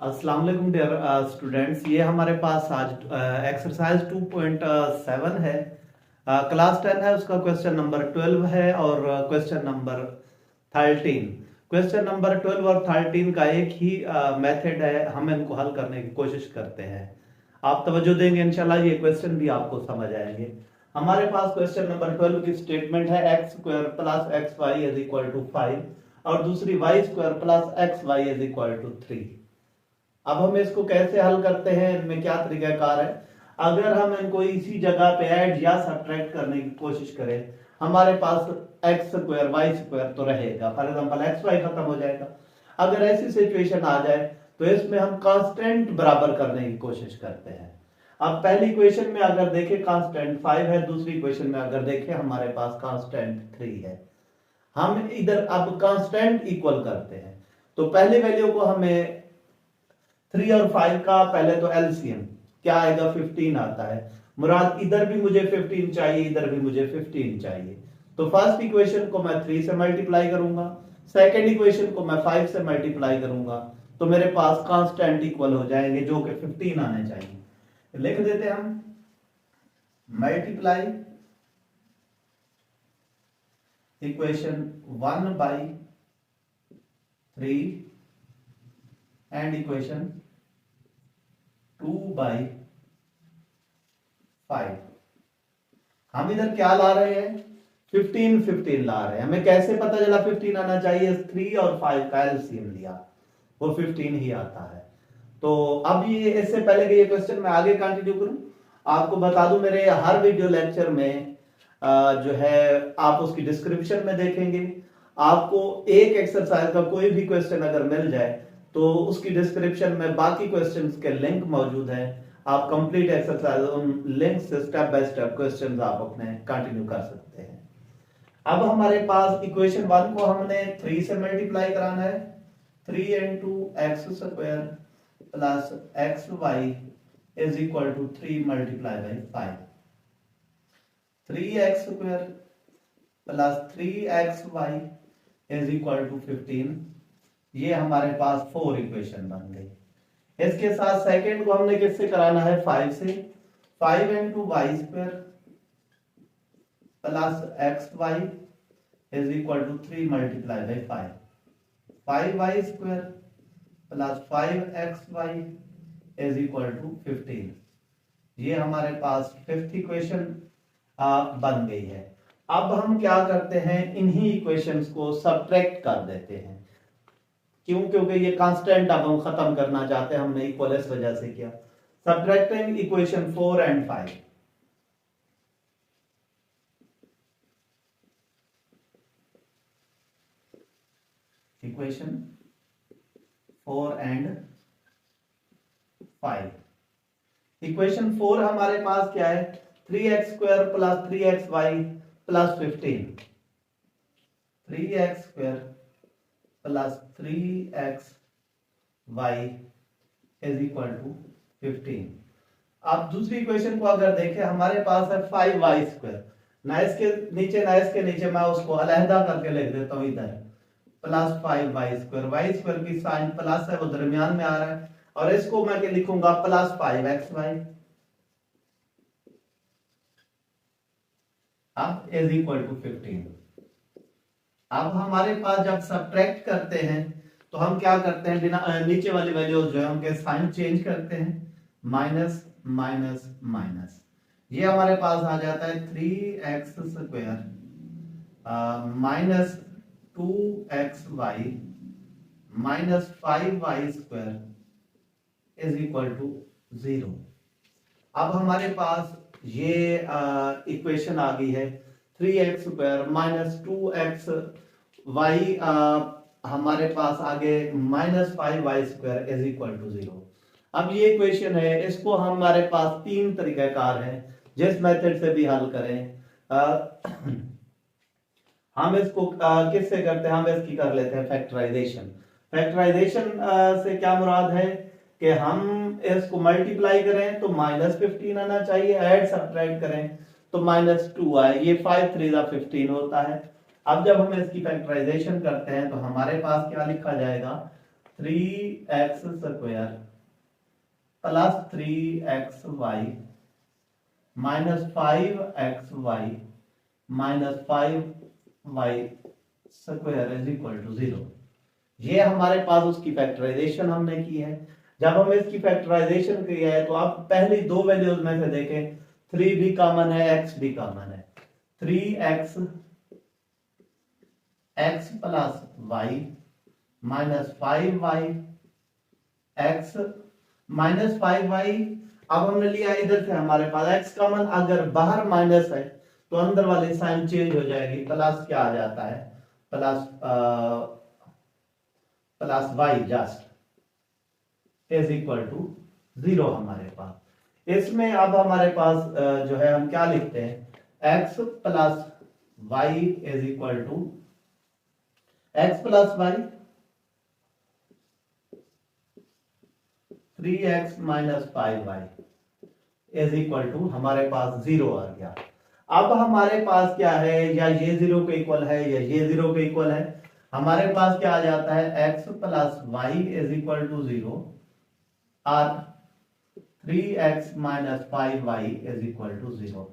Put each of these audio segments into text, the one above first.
अस्सलाम वालेकुम dear students. ये हमारे पास आज एक्सरसाइज 2.7 है। क्लास 10 है, उसका क्वेश्चन नंबर 12 है और क्वेश्चन नंबर 13। क्वेश्चन नंबर 12 और 13 का एक ही मेथड है, हम इनको हल करने की कोशिश करते हैं। आप तवज्जो देंगे इंशाल्लाह ये क्वेश्चन भी आपको समझ आएंगे। हमारे पास क्वेश्चन नंबर 12 की स्टेटमेंट है x square plus x y is equal to 5 और दूसरी y square plus x y is equal to 3। अब हम इसको कैसे हल करते हैं, इनमें क्या तरीकाकार है। अगर हम इनको इसी जगह पे ऐड या सब्ट्रैक्ट करने की कोशिश करें, हमारे पास एक्स स्क्वायर वाई स्क्वायर तो रहेगा, फॉर एग्जांपल एक्स वाई खत्म हो जाएगा। अगर ऐसी सिचुएशन आ जाए तो इसमें हम कांस्टेंट बराबर करने की कोशिश करते हैं। अब पहली इक्वेशन में अगर देखें कांस्टेंट 5 है, दूसरी इक्वेशन में अगर देखें हमारे पास कांस्टेंट 3 है। हम इधर अब कांस्टेंट इक्वल करते हैं, तो पहली वैल्यू को हमें 3 और 5 का पहले तो एलसीएम क्या आएगा, 15 आता है। मुराद इधर भी मुझे 15 चाहिए, इधर भी मुझे 15 चाहिए। तो फर्स्ट इक्वेशन को मैं 3 से मल्टीप्लाई करूंगा, सेकंड इक्वेशन को मैं 5 से मल्टीप्लाई करूंगा, तो मेरे पास कांस्टेंट इक्वल हो जाएंगे जो कि 15 आने चाहिए। लिख देते हैं हम multiply equation 1 by 3 and equation 2 by 5। हम इधर क्या ला रहे हैं, 15 ला रहे हैं। हमें कैसे पता चला 15 आना चाहिए, 3 और 5 का एलसीएम लिया, वो 15 ही आता है। तो अब ये इससे पहले कि ये क्वेश्चन मैं आगे कंटिन्यू करूं, आपको बता दूं मेरे हर वीडियो लेक्चर में जो है आप उसकी डिस्क्रिप्शन में देखेंगे। आपको एक एक्सरसाइज का कोई भी क्वेश्चन अगर मिल जाए तो उसकी डिस्क्रिप्शन में बाकी क्वेश्चंस के लिंक मौजूद है। आप कंप्लीट एक्सरसाइज उन लिंक से स्टेप बाय स्टेप क्वेश्चंस आप अपने कंटिन्यू कर सकते हैं। अब हमारे पास इक्वेशन 1 को हमने 3 से मल्टीप्लाई कराना है। 3 into x square plus x y is equal to 3 multiply by 5। 3x square plus 3xy is equal to 15। ये हमारे पास 4 इक्वेशन बन गई। इसके साथ सेकंड को हमने किससे कराना है, 5 से। 5 into y square plus x y is equal to 3 multiply by 5। 5y square plus 5xy is equal to 15। ये हमारे पास फिफ्थ इक्वेशन बन गई है। अब हम क्या करते हैं, इन्हीं इक्वेशंस को सब्ट्रैक्ट कर देते हैं। क्यों, क्योंकि ये कांस्टेंट अब हम खत्म करना चाहते हैं, हमने इक्वल इस वजह से किया। Subtracting equation 4 and 5। Equation 4 and 5। Equation 4 हमारे पास क्या है, 3x square plus 3xy plus 15। 3x square plus 3xy is equal to 15। अब दूसरी इक्वेशन को अगर देखें, हमारे पास है 5y स्क्वायर। ना इसके नीचे मैं उसको अलहदा करके लिख देता हूं इधर, plus 5y square. Y square की साइन प्लस है, वो दरमियान में आ रहा है, और इसको मैं लिखूंगा प्लस 5xy अब इज इक्वल टू 15। अब हमारे पास जब सब्ट्रैक्ट करते हैं तो हम क्या करते हैं, बिना नीचे वाली वैल्यूज जो है उनके साइन चेंज करते हैं, माइनस माइनस माइनस। ये हमारे पास आ जाता है 3x square minus 2xy minus 5y square is equal to 0। अब हमारे पास ये इक्वेशन आ गई है, 3x स्क्वायर माइनस 2xy हमारे पास आगे minus 5y square is equal to 0। अब ये इक्वेशन है, इसको हमारे पास 3 तरीकाकार हैं जिस मेथड से भी हल करें। हम इसको किससे करते हैं, हम इसकी कर लेते हैं फैक्टराइजेशन। फैक्टराइजेशन से क्या मुराद है कि हम इसको मल्टीप्लाई करें तो माइनस 15 आना चाहिए, ऐड सब्ट्रैक्ट करें तो माइनस 2 आए। ये 5 3 15 होता है। अब जब हम इसकी फैक्टराइजेशन करते हैं तो हमारे पास क्या लिखा जाएगा, 3x square plus 3xy minus 5xy minus 5y square is equal to 0। ये हमारे पास उसकी फैक्टराइजेशन हमने की है। जब हम इसकी फैक्टराइजेशन की है तो आप पहली दो वैल्यूज में से देखें, 3 भी कॉमन है, x भी कॉमन है। 3x x plus y minus 5y x minus 5y। अब हमने लिया इधर से हमारे पास x कॉमन, अगर बाहर माइनस है तो अंदर वाली साइन चेंज हो जाएगी, प्लस क्या आ जाता है, plus plus y just is equal to 0 हमारे पास। इसमें अब हमारे पास जो है हम क्या लिखते हैं, x plus y is equal to x plus y 3x minus 5y is equal to हमारे पास 0 आ गया। अब हमारे पास क्या है, या ये 0 के इक्वल है या ये 0 के इक्वल है। हमारे पास क्या आ जाता है, x plus y is equal to 0 और 3x minus 5y is equal to 0।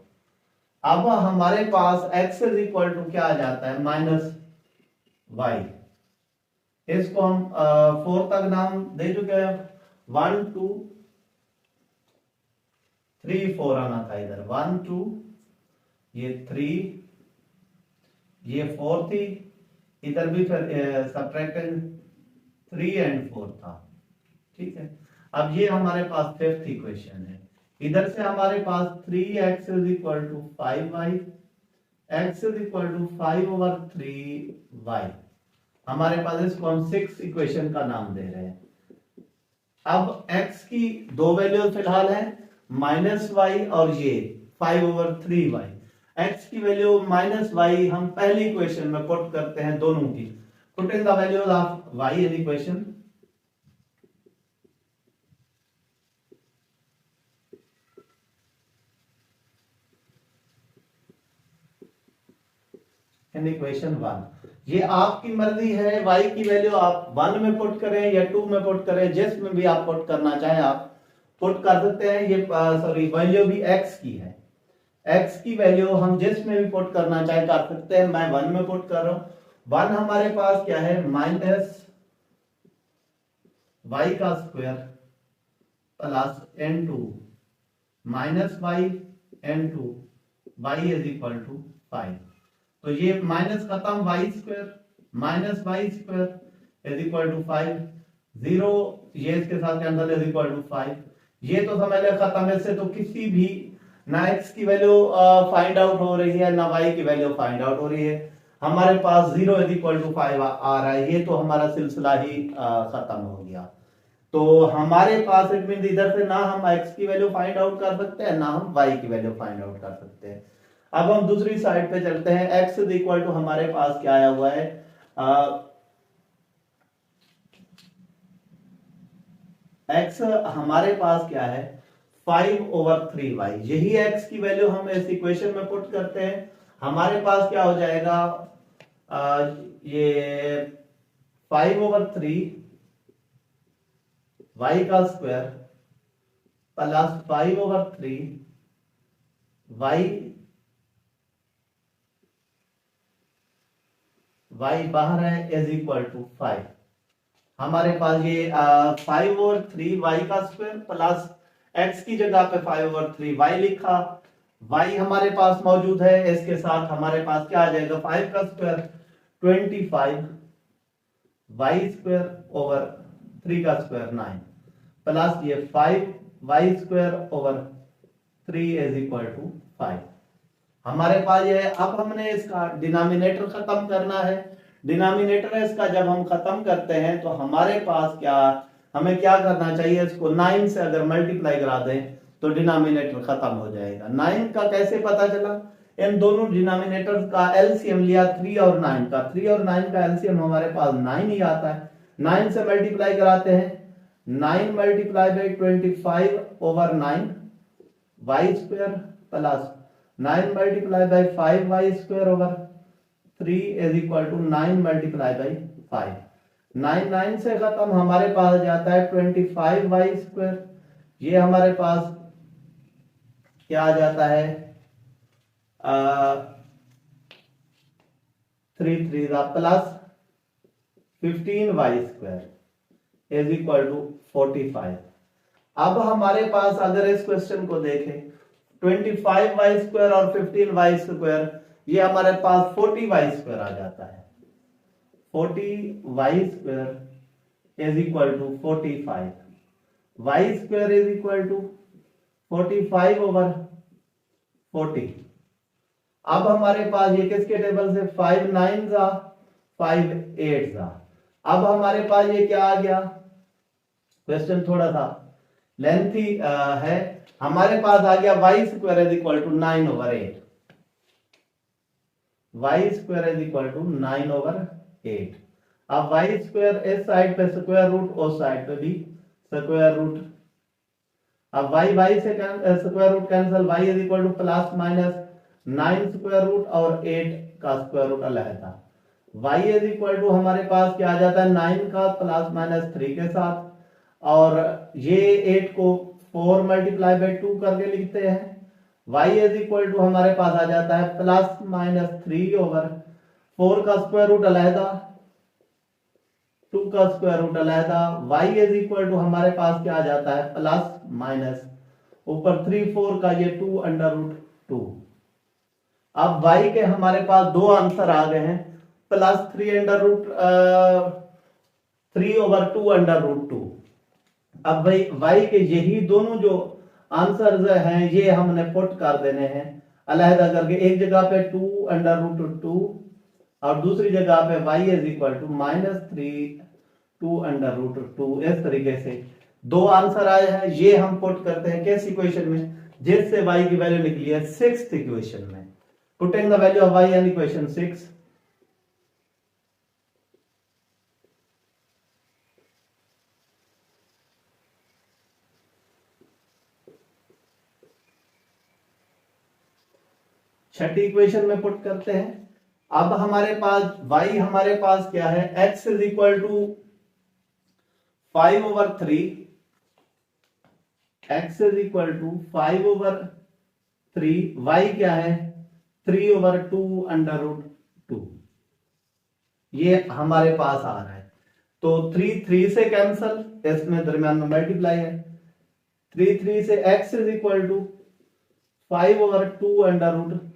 अब हमारे पास x इज इक्वल टू क्या आ जाता है, माइनस y। इसको हम 4 तक नाम दे चुके हैं, 1 2 3 4 आना था इधर, 1 2 ये 3 ये 4 थी, इधर भी फिर सब्ट्रैक्टेड 3 एंड 4 था। ठीक है, अब ये हमारे पास फिफ्थ इक्वेशन है। इधर से हमारे पास 3x is equal to 5y, x is equal to 5 over 3y। हमारे पास इसको हम 6 इक्वेशन का नाम दे रहे हैं। अब x की दो वैल्यू फिलहाल है, माइनस वाई और ये 5 ओवर 3y। x की वैल्यू माइनस वाई हम पहली इक्वेशन में पुट करते हैं, दोनों की put in the values of y in equation. In equation 1 ये आपकी मर्जी है, y की वैल्यू आप 1 में पुट करें या 2 में पुट करें, जिसमें भी आप पुट करना चाहें आप पुट कर सकते हैं। ये सॉरी वैल्यू भी x की है, x की वैल्यू हम जिसमें भी पुट करना चाहे कर सकते हैं। मैं 1 में पुट कर रहा हूं। 1 हमारे पास क्या है, माइनस y का square plus n2 minus y n2 y is equal to 5। तो ये माइनस खत्म, y square minus y square is equal to 5, 0 ये इसके साथ कैंसिल इज इक्वल टू 5। ये तो समझ ले खत्म। इससे तो किसी भी ना x की वैल्यू फाइंड आउट हो रही है ना y की वैल्यू फाइंड आउट हो रही है, हमारे पास 0 इज इक्वल टू 5 आ रहा है। ये तो हमारा सिलसिला ही खत्म हो गया। तो हमारे पास इट मीन इधर से ना हम x की वैल्यू फाइंड आउट कर सकते हैं ना हम y की वैल्यू फाइंड आउट कर सकते हैं। अब हम दूसरी साइड पे चलते हैं। x इज इक्वल टू हमारे पास क्या आया हुआ है, x हमारे पास क्या है 5 ओवर 3y। यही x की वैल्यू हम इस इक्वेशन में पुट करते हैं। हमारे पास क्या हो जाएगा, ये 5 ओवर 3 y का स्क्वायर प्लस 5 ओवर 3 y बाहर है इज इक्वल टू 5। हमारे पास ये 5 ओवर 3 y का स्क्वायर प्लस x की जगह पे 5 ओवर 3 y लिखा, y हमारे पास मौजूद है, इसके साथ हमारे पास क्या आ जाएगा 5 का स्क्वायर 25 y स्क्वायर ओवर 3 का स्क्वायर 9 प्लस ये 5 y square over 3 is equal to 5। हमारे पास ये अब हमने इसका डिनोमिनेटर खत्म करना है। डिनोमिनेटर है इसका जब हम खत्म करते हैं तो हमारे पास क्या, हमें क्या करना चाहिए, इसको 9 से अगर मल्टीप्लाई करा दें तो डिनोमिनेटर खत्म हो जाएगा। 9 का कैसे पता चला, इन दोनों डिनोमिनेटर्स का एलसीएम लिया 3 और 9 का, 3 और 9 का एलसीएम हमारे पास 9 ही आता है। 9 से मल्टीप्लाई कराते हैं, 9 multiply by 25 over 9 y square plus 9 multiply by 5 y square over 3 is equal to 9 multiply by 5। 9 से खत्म, हमारे पास जाता है 25y²। ये हमारे पास क्या आ जाता है 3 3 plus 15y² is equal to 45। अब हमारे पास अगर इस क्वेश्चन को देखें 25y² और 15y², ये हमारे पास 40y² आ जाता है। 40y² is equal to 45, y² is equal to 45/40। अब हमारे पास ये किसके टेबल से 5 9 5 8। अब हमारे पास ये क्या आ गया, क्वेश्चन थोड़ा सा लेंथी है। हमारे पास आ गया y² is equal to 9/8। y² is equal to 9/8। अब y² इस साइड पे स्क्वायर रूट, उस साइड पे भी स्क्वायर रूट। अब y से square root cancel, y is equal to plus minus 9 square root और 8 का स्क्वायर रूट अलग-अलग। y इज इक्वल टू हमारे पास क्या आ जाता है 9 का प्लस माइनस 3 के साथ, और ये 8 को 4 मल्टीप्लाई बाई 2 करके लिखते हैं। y इज इक्वल टू हमारे पास आ जाता है प्लस माइनस 3/4 का स्क्वायर रूट अलग, 2 का स्क्वायर रूट अलग। y इज इक्वल टू हमारे पास क्या आ जाता है प्लस माइनस ऊपर 3 4 का ये 2√2। अब y के हमारे पास दो आंसर आ गए हैं, प्लस 3/2√2। अब भाई y के यही दोनों जो आंसर हैं ये हमने पुट कर देने हैं अलहदा करके। एक जगह पे 2√2 और दूसरी जगह पे y इज इक्वल टू -3 2√2। इस तरीके से दो आंसर आए हैं, ये हम पुट करते हैं किस इक्वेशन में, जिससे y की वैल्यू निकली है 6th इक्वेशन में। Putting the value of y in equation 6। Chhathi equation में पुट करते हैं। अब हमारे पास y हमारे पास क्या है, x is equal to 5/3। x is equal to 5/3, y क्या है 3/2√2। ये हमारे पास आ रहा है, तो 3 3 से कैंसल, इसमें दरमियान में मल्टीप्लाई है। 3 3 से x इज इक्वल टू 5/2√2,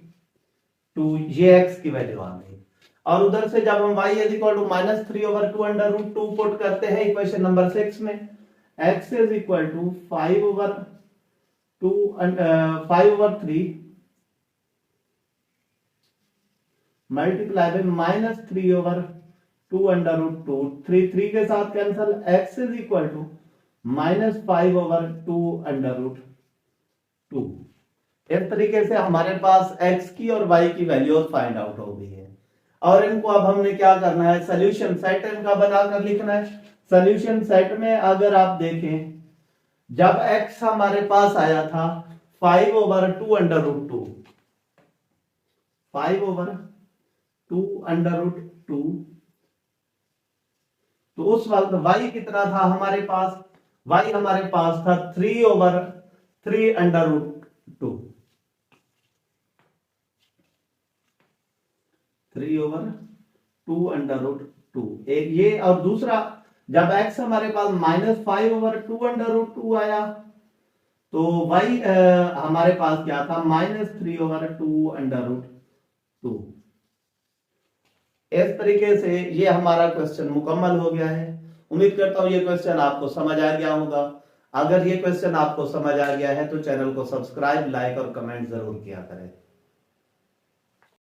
ये x की वैल्यू आ गई। और उधर से जब हम y is equal to -3/2√2 put करते हैं इक्वेशन नंबर 6 में, x is equal to 5/3 multiply by -3/2√2। 3 3 के साथ cancel, x is equal to -5/2√2। इस तरीके से हमारे पास x की और y की वैल्यू फाइंड आउट हो गई है। और इनको अब हमने क्या करना है, सोल्यूशन सेट इनका बनाकर लिखना है। सोल्यूशन सेट में अगर आप देखें, जब x हमारे पास आया था 5/2√2, 5/2√2, तो उस वक्त y कितना था हमारे पास, y हमारे पास था 3/3√2, 3/2√2 एक ये। और दूसरा जब x हमारे पास -5/2√2 आया, तो y हमारे पास क्या था -3/2√2। इस तरीके से ये हमारा क्वेश्चन मुकम्मल हो गया है। उम्मीद करता हूं ये क्वेश्चन आपको समझ आ गया होगा। अगर ये क्वेश्चन आपको समझ आ गया है तो चैनल को सब्सक्राइब, लाइक और कमेंट जरूर किया करें।